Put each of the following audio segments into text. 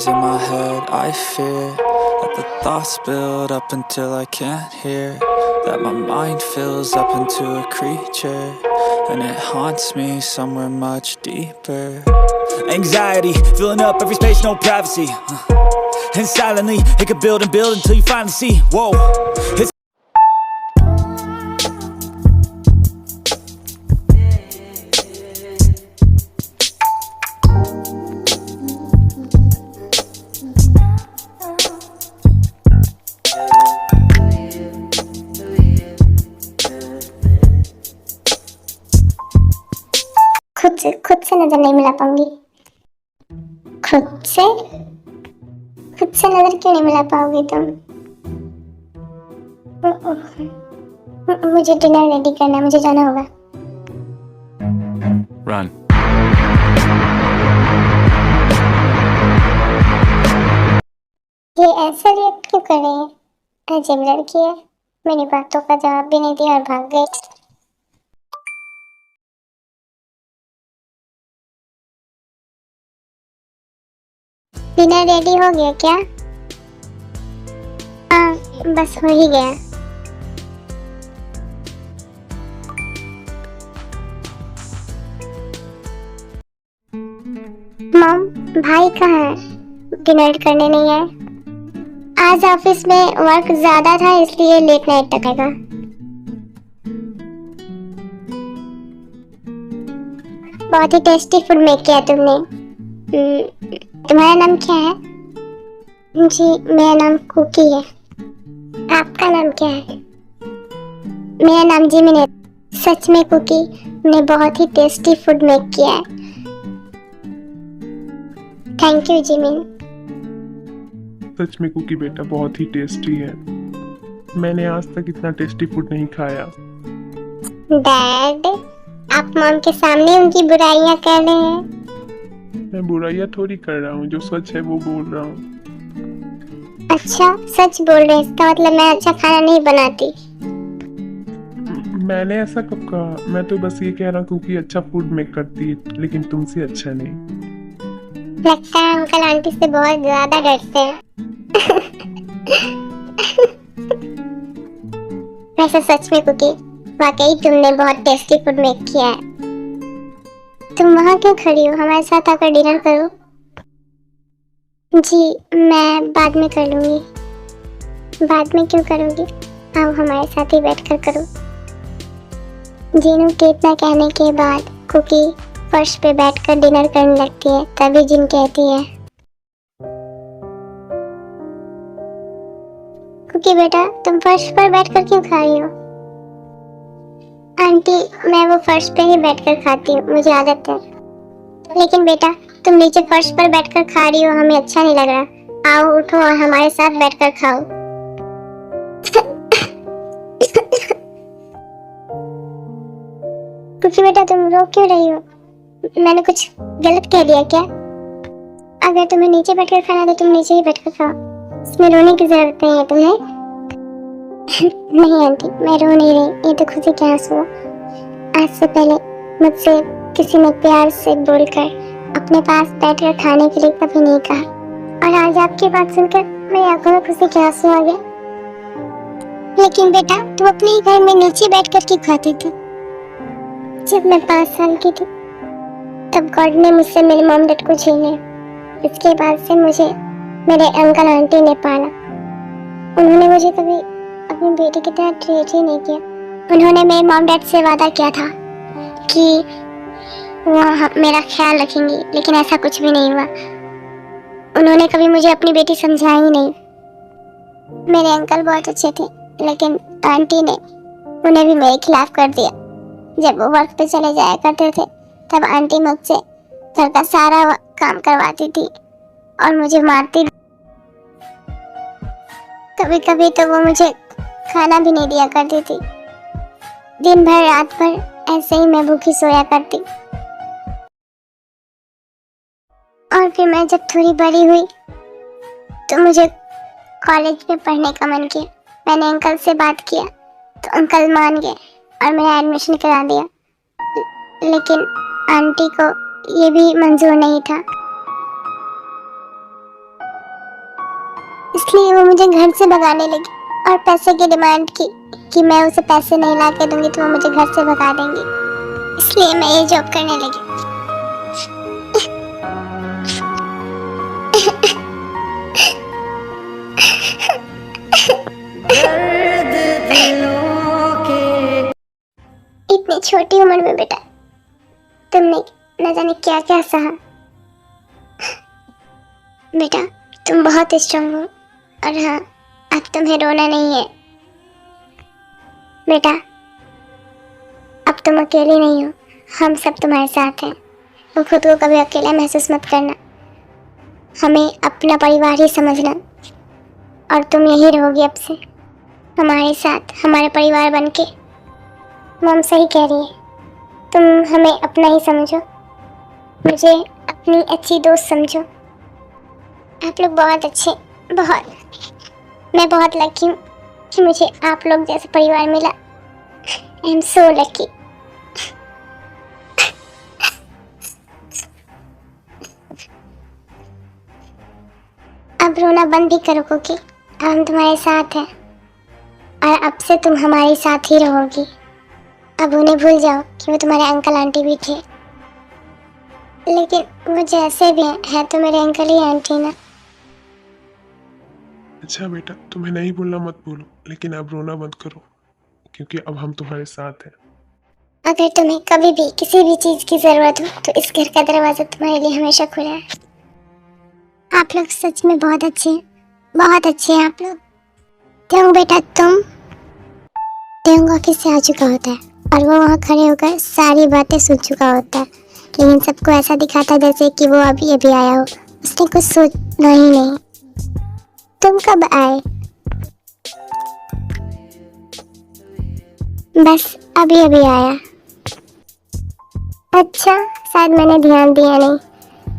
noise in my head, I fear that the thoughts build up until I can't hear, that my mind fills up into a creature, and it haunts me somewhere much deeper. Anxiety, filling up every space, no privacy, and silently, it could build and build until you finally see, whoa, it's खुद से नजर नहीं मिला पाऊंगी। खुद से नजर क्यों नहीं मिला पाओगी तुम? मुझे डिनर रेडी करना है, मुझे जाना होगा। Run. ये ऐसा रिएक्ट क्यों कर रही है? अजीब लड़की है, मेरी बातों का जवाब भी नहीं दिया और भाग गई। डिनर रेडी हो गया क्या? हाँ, बस हो ही गया। मॉम, भाई कहाँ है? डिनर करने नहीं आए? आज ऑफिस में वर्क ज्यादा था इसलिए लेट नाइट तक आएगा। बहुत ही टेस्टी फूड मेक किया तुमने। तुम्हारा नाम क्या है? जी, मेरा नाम कुकी है। आपका नाम क्या है? मेरा नाम जिमिन है। सच में कुकी ने बहुत ही टेस्टी फूड मेक किया है। Thank you Jimin. सच में कुकी बेटा बहुत ही टेस्टी है। मैंने आज तक इतना टेस्टी फूड नहीं खाया। डैड, आप मॉम के सामने उनकी बुराइयां कर रहे हैं। मैं बुराइयां थोड़ी कर रहा हूँ, जो सच है वो बोल रहा हूँ। अच्छा, सच बोल रहे हैं, इसका मतलब मैं अच्छा खाना नहीं बनाती। मैंने ऐसा कब कहा? मैं तो बस ये कह रहा हूँ कुकी अच्छा फूड मेक करती है, लेकिन तुमसे अच्छा नहीं। लगता है अंकल आंटी से बहुत ज्यादा डरते हैं। वैसे सच में कुकी, वाकई तुमने बहुत टेस्टी फूड मेक किया है। तुम वहाँ क्यों खड़ी हो? हमारे साथ आकर डिनर करो। जी, मैं बाद में कर लूंगी। बाद में क्यों करोगी? आओ हमारे साथ ही बैठकर करो। जीनू के इतना कहने के बाद कुकी फर्श पे बैठकर डिनर करने लगती है। तभी जिन कहती है, कुकी बेटा, तुम फर्श पर बैठकर क्यों खा रही हो? आंटी, मैं वो फर्श पे ही बैठकर खाती हूँ, मुझे आदत है। लेकिन बेटा, तुम नीचे फर्श पर बैठकर खा रही हो, हमें अच्छा नहीं लग रहा। आओ उठो और हमारे साथ बैठकर खाओ। कुकी बेटा, तुम रो क्यों रही हो? मैंने कुछ गलत कह दिया क्या? अगर तुम्हें नीचे बैठकर खाना तो तुम नीचे ही बैठकर खाओ, इसमें रोने की जरूरत नहीं है तुम्हें। नहीं आंटी, मैं रो नहीं रही, ये तो खुशी के आंसू। आज से पहले मुझसे किसी ने प्यार से बोलकर अपने पास बैठकर खाने के लिए कभी नहीं कहा, और आज आपकी बात सुनकर मेरी आंखों में खुशी के आंसू आ गए। लेकिन बेटा, तुम अपने ही घर में नीचे बैठकर क्यों खाती थी? जब मैं 5 साल की थी तब गॉड ने मुझसे मेरे मॉम डैड को छीन लिया। इसके बाद से मुझे मेरे अंकल आंटी ने पाला। उन्होंने मुझे कभी अपनी बेटी की तरह ट्रीट ही नहीं किया। उन्होंने मेरे मॉम डैड से वादा किया था कि वो मेरा ख्याल रखेंगी, लेकिन ऐसा कुछ भी नहीं हुआ। उन्होंने कभी मुझे अपनी बेटी समझा ही नहीं। मेरे अंकल बहुत अच्छे थे, लेकिन आंटी ने उन्हें भी मेरे खिलाफ कर दिया। जब वो वर्क पे चले जाया करते थे तब आंटी मुझसे घर का सारा काम करवाती थी और मुझे मारती भी। कभी कभी तो वो मुझे खाना भी नहीं दिया करती थी। दिन भर रात भर ऐसे ही मैं भूखी सोया करती। और फिर मैं जब थोड़ी बड़ी हुई तो मुझे कॉलेज में पढ़ने का मन किया। मैंने अंकल से बात किया तो अंकल मान गए और मेरा एडमिशन करा दिया। लेकिन आंटी को ये भी मंजूर नहीं था। इसलिए वो मुझे घर से भगाने लगी और पैसे की डिमांड की कि मैं उसे पैसे नहीं ला के दूंगी तो वो मुझे घर से भगा देंगी। इसलिए मैं ये जॉब करने लगी। इतनी छोटी उम्र में बेटा तुमने न जाने क्या क्या सहा। बेटा तुम बहुत स्ट्रांग हो और हाँ अब तुम्हें रोना नहीं है। बेटा अब तुम अकेली नहीं हो, हम सब तुम्हारे साथ हैं। तुम खुद को कभी अकेला महसूस मत करना, हमें अपना परिवार ही समझना और तुम यही रहोगी अब से हमारे साथ, हमारे परिवार बनके। मम सही कह रही है, तुम हमें अपना ही समझो, मुझे अपनी अच्छी दोस्त समझो। आप लोग बहुत अच्छे, बहुत। मैं बहुत लकी हूँ कि मुझे आप लोग जैसा परिवार मिला। I am so lucky. अब रोना बंद भी करो क्योंकि अब हम तुम्हारे साथ हैं और अब से तुम हमारे साथ ही रहोगी। अब उन्हें भूल जाओ कि वो तुम्हारे अंकल आंटी भी थे, लेकिन वो जैसे भी हैं तो मेरे अंकल ही आंटी ना। अच्छा बेटा, तुम्हें नहीं बोलना मत बोलो, लेकिन अब रोना मत करो क्योंकि अब हम तुम्हारे साथ हैं। अगर तुम्हें कभी भी किसी भी चीज की जरूरत हो तो इस घर का दरवाजा तुम्हारे लिए हमेशा खुला है। आप लोग सच में बहुत अच्छे हैं, बहुत अच्छे हैं आप लोग। त्यों बेटा त्यों ऑफिस से आ चुका होता है और वो वहाँ खड़े होकर सारी बातें सुन चुका होता है, लेकिन सबको ऐसा दिखाता है जैसे कि वो अभी अभी आया हो। उसने कुछ सोचना ही नहीं। तुम कब आए? बस अभी अभी आया। अच्छा, शायद मैंने ध्यान दिया नहीं।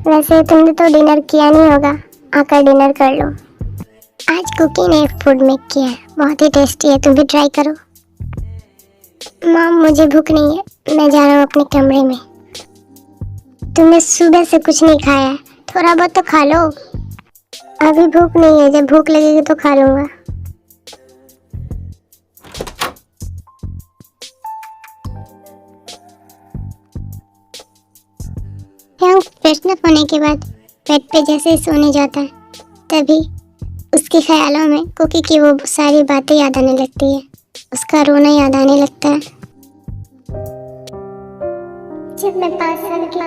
वैसे तुमने तो डिनर किया नहीं होगा, आकर डिनर कर लो। आज कुकी ने एक फूड मेक किया है, बहुत ही टेस्टी है, तुम भी ट्राई करो। मॉम मुझे भूख नहीं है, मैं जा रहा हूँ अपने कमरे में। तुमने सुबह से कुछ नहीं खाया है, थोड़ा बहुत तो खा लो। अभी भूख नहीं है, जब भूख लगेगी तो खा लूंगा। फ्रेशन अप होने के बाद बेड पे जैसे ही सोने जाता है तभी उसके ख्यालों में कुकी की वो सारी बातें याद आने लगती है, उसका रोना याद आने लगता है। जब मैं 5 साल की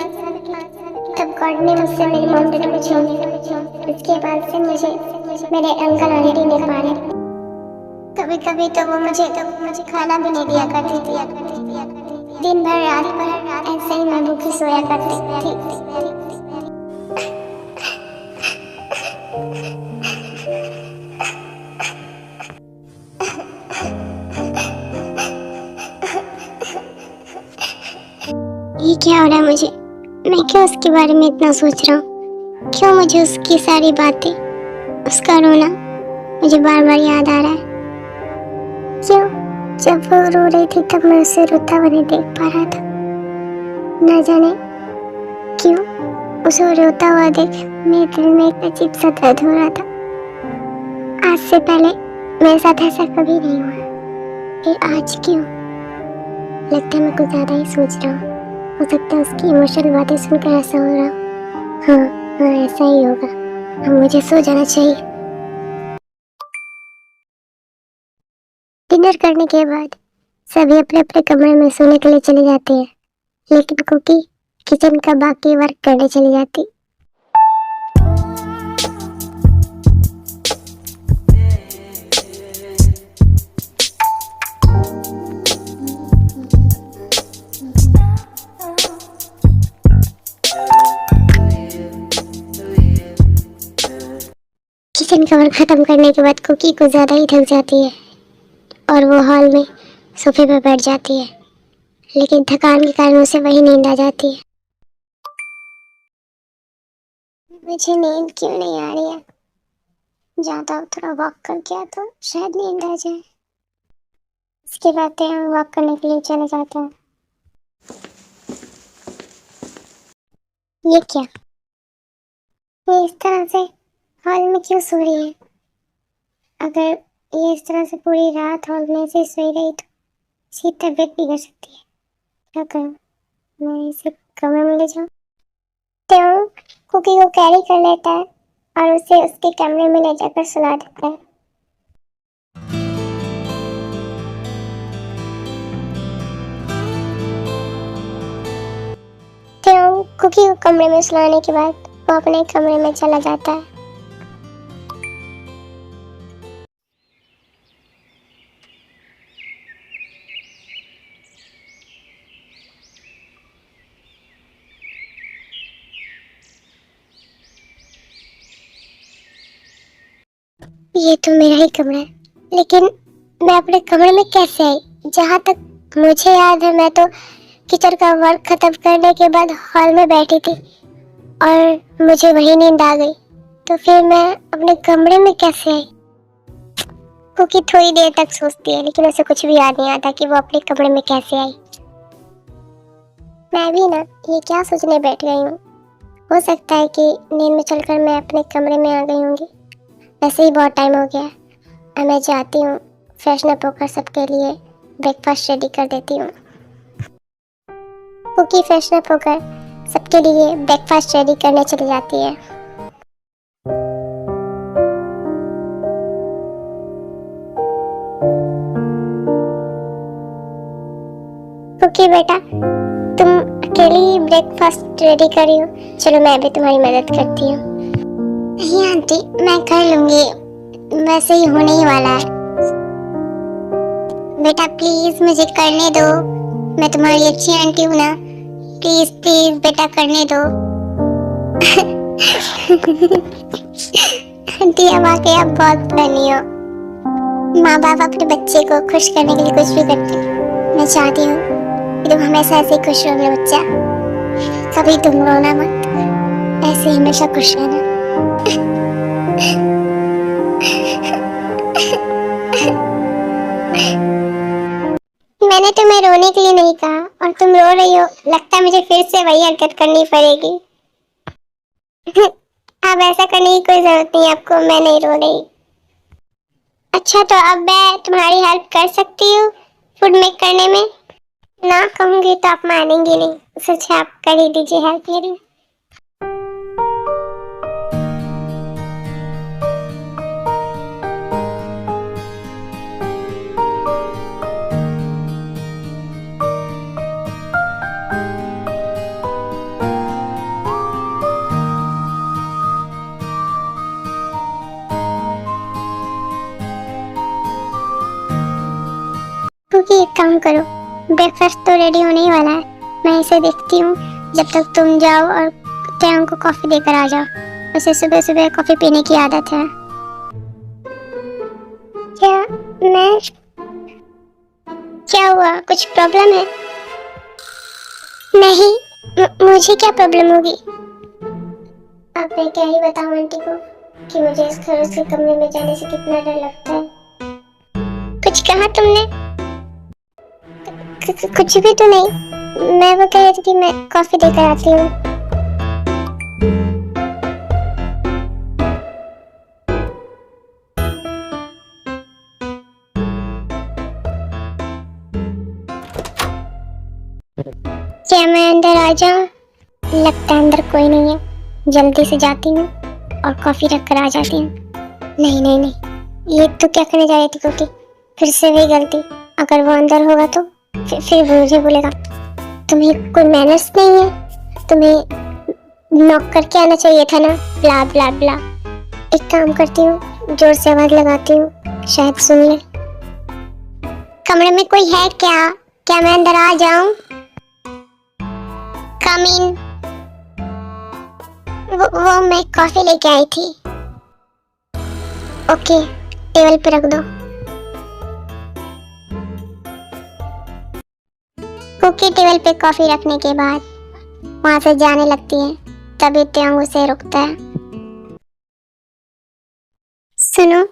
तब गॉड ने मुझसे मेरी मॉम डैड को छीन लिया। इसके बाद से मुझे मेरे अंकल आंटी ने पाला। कभी कभी तो वो मुझे खाना भी नहीं दिया करती थी। दिन भर रात भर ऐसे ही मैं भूखी सोया करती थी। ये क्या हो रहा है मुझे? मैं क्यों उसके बारे में इतना सोच रहा हूँ? क्यों मुझे उसकी सारी बातें, उसका रोना मुझे बार बार याद आ रहा है? क्यों? जब वो रो रही थी तब मैं उसे रोता हुआ नहीं देख पा रहा था। न जाने क्यों उसे रोता हुआ देख मेरे दिल में एक अजीब सा दर्द हो रहा था। आज से पहले मेरे साथ ऐसा कभी नहीं हुआ, फिर आज क्यों? लगता है मैं कुछ ज्यादा ही सोच रहा हूँ। हो सकता है उसकी इमोशनल बातें सुनकर ऐसा हो रहा हो। हाँ ऐसा ही होगा। अब मुझे सो जाना चाहिए। डिनर करने के बाद सभी अपने अपने कमरे में सोने के लिए चले जाते हैं, लेकिन कुकी किचन का बाकी वर्क करने चली जाती। किचन का वर्क खत्म करने के बाद कुकी को ज्यादा ही थक जाती है और वो हॉल में सोफे पर बैठ जाती है, लेकिन थकान के कारण उसे वही नींद आ जाती है। मुझे नींद क्यों नहीं आ रही है? जाता हूँ थोड़ा वॉक करके आता हूँ, शायद नींद आ जाए। इसके बाद हम वॉक करने के लिए चले जाते हैं। ये क्या? ये इस तरह से हॉल में क्यों सो रही है? अगर ये इस तरह से पूरी रात हॉल में से सोई रही तो इसकी तबीयत बिगड़ सकती है। क्या करूं? मैं इसे कमरे में ले जाऊं? तो कुकी को कैरी कर लेता है और उसे उसके कमरे में ले जाकर सुला देता है। तो कुकी को कमरे में सुलाने के बाद वो अपने कमरे में चला जाता है। ये तो मेरा ही कमरा है, लेकिन मैं अपने कमरे में कैसे आई? जहाँ तक मुझे याद है मैं तो किचन का वर्क खत्म करने के बाद हॉल में बैठी थी और मुझे वही नींद आ गई। तो फिर मैं अपने कमरे में कैसे आई? कुकी थोड़ी देर तक सोचती है, लेकिन उसे कुछ भी याद नहीं आता कि वो अपने कमरे में कैसे आई। मैं भी ना ये क्या सोचने बैठ गई हूँ। हो सकता है कि नींद में चलकर मैं अपने कमरे में आ गई होंगी। वैसे ही बहुत टाइम हो गया है। अब मैं जाती हूँ, फ्रेशन अप होकर सबके लिए ब्रेकफास्ट रेडी कर देती हूँ। कुकी फ्रेशन अप होकर सबके लिए ब्रेकफास्ट रेडी करने चली जाती है। कुकी बेटा, तुम अकेली ब्रेकफास्ट रेडी कर रही हो? चलो मैं भी तुम्हारी मदद करती हूँ। नहीं आंटी, मैं कर लूंगी, वैसे ही होने ही वाला है। बेटा प्लीज मुझे करने दो, मैं तुम्हारी अच्छी आंटी हूँ ना। प्लीज प्लीज बेटा करने दो। आंटी अब आके आप बहुत फनी हो। माँ बाप अपने बच्चे को खुश करने के लिए कुछ भी करते हैं। मैं चाहती हूँ कि तुम हमेशा ऐसे ही खुश रहो मेरा बच्चा। कभी तुम रोना मत, ऐसे ही हमेशा खुश रहना। मैंने तुम्हें रोने के लिए नहीं कहा और तुम रो रही हो। लगता है मुझे फिर से वही हरकत करनी पड़ेगी। अब ऐसा करने की कोई जरूरत नहीं आपको, मैं नहीं रो रही। अच्छा तो अब मैं तुम्हारी हेल्प कर सकती हूँ फूड मेक करने में? ना कहूँगी तो आप मानेंगे नहीं, सच आप कर ही दीजिए हेल्प मेरी। क्योंकि एक काम करो, ब्रेकफास्ट तो रेडी होने ही वाला है, मैं इसे देखती हूँ जब तक तुम जाओ और टैंग को कॉफी देकर आ जाओ। उसे सुबह सुबह कॉफी पीने की आदत है। क्या हुआ, कुछ प्रॉब्लम है? नहीं, मुझे क्या प्रॉब्लम होगी? अब मैं क्या ही बताऊं आंटी को कि मुझे इस घर के कमरे में जाने से कितना डर लगता है। कुछ कहा तुमने? कुछ भी तो नहीं, मैं वो कह रही थी कि मैं कॉफी देकर आती हूँ। क्या मैं अंदर आ जाऊं? लगता है अंदर कोई नहीं है। जल्दी से जाती हूँ और कॉफी रख कर आ जाती हूँ। नहीं नहीं नहीं, ये तो क्या करने जा रही थी क्योंकि फिर से वही गलती। अगर वो अंदर होगा तो फिर मुझे बोलेगा तुम्हें कोई मैनर्स नहीं है, तुम्हें नॉक करके आना चाहिए था ना, ब्ला ब्ला ब्ला। एक काम करती हूँ, जोर से आवाज लगाती हूँ, शायद सुन ले। कमरे में कोई है क्या? क्या मैं अंदर आ जाऊं? कम इन। वो मैं कॉफी लेके आई थी। ओके, टेबल पे रख दो। कुकी टेबल पे कॉफी रखने के बाद वहां से जाने लगती है, तभी ट्यांग उसे रुकता है। सुनो,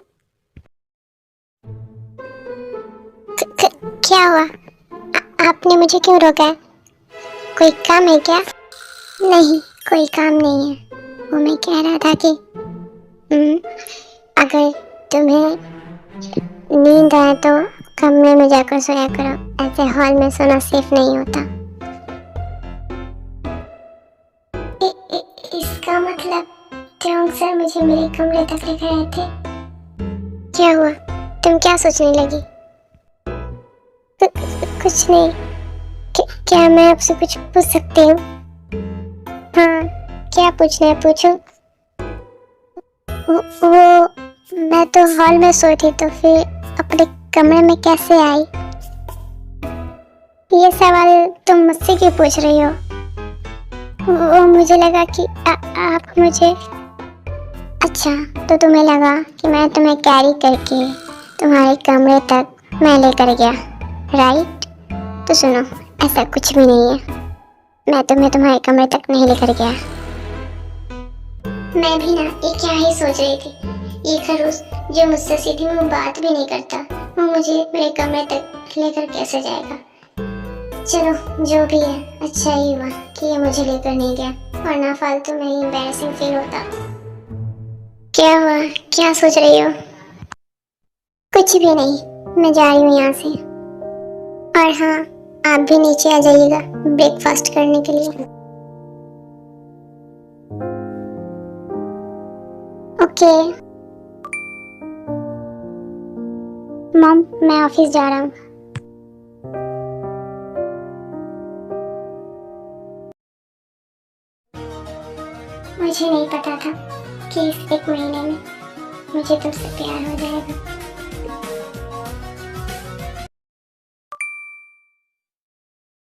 क्या हुआ? आपने मुझे क्यों रोका है? कोई काम है क्या? नहीं, कोई काम नहीं है। वो मैं कह रहा था कि अगर तुम्हें नींद आए तो कमरे में जाकर सोया करो, ऐसे हॉल में सोना सेफ नहीं होता। इसका मतलब ट्योंग सर मुझे मेरे कमरे तक लेकर आए थे। क्या हुआ? तुम क्या सोचने लगी? कुछ नहीं। क्या मैं आपसे कुछ पूछ सकती हूँ? हाँ, क्या पूछना है पूछो। वो मैं तो हॉल में सोई थी, तो फिर अपने कमरे में कैसे आई? ये सवाल तुम मुझसे क्यों पूछ रही हो? वो मुझे लगा कि आप मुझे, अच्छा तो तुम्हें लगा कि मैं तुम्हें कैरी करके तुम्हारे कमरे तक मैं लेकर गया, राइट? तो सुनो, ऐसा कुछ भी नहीं है। मैं तुम्हें तुम्हारे कमरे तक नहीं लेकर गया। मैं भी ना ये क्या ही सोच रही थी, ये खरगोश जो मुझसे सीधी मुंह बात भी नहीं करता, वो मुझे मेरे कमरे तक लेकर कैसे जाएगा? चलो जो भी है, अच्छा ही हुआ कि ये मुझे लेकर नहीं गया, वरना फालतू में ही एम्बैरेसिंग फील होता। क्या हुआ? क्या सोच रही हो? कुछ भी नहीं, मैं जा रही हूँ यहाँ से। और हाँ, आप भी नीचे आ जाइएगा ब्रेकफास्ट करने के लिए। ओके मॉम, मैं ऑफिस जा रहा हूँ। मुझे नहीं पता था कि इस एक महीने में मुझे तुमसे प्यार हो जाएगा।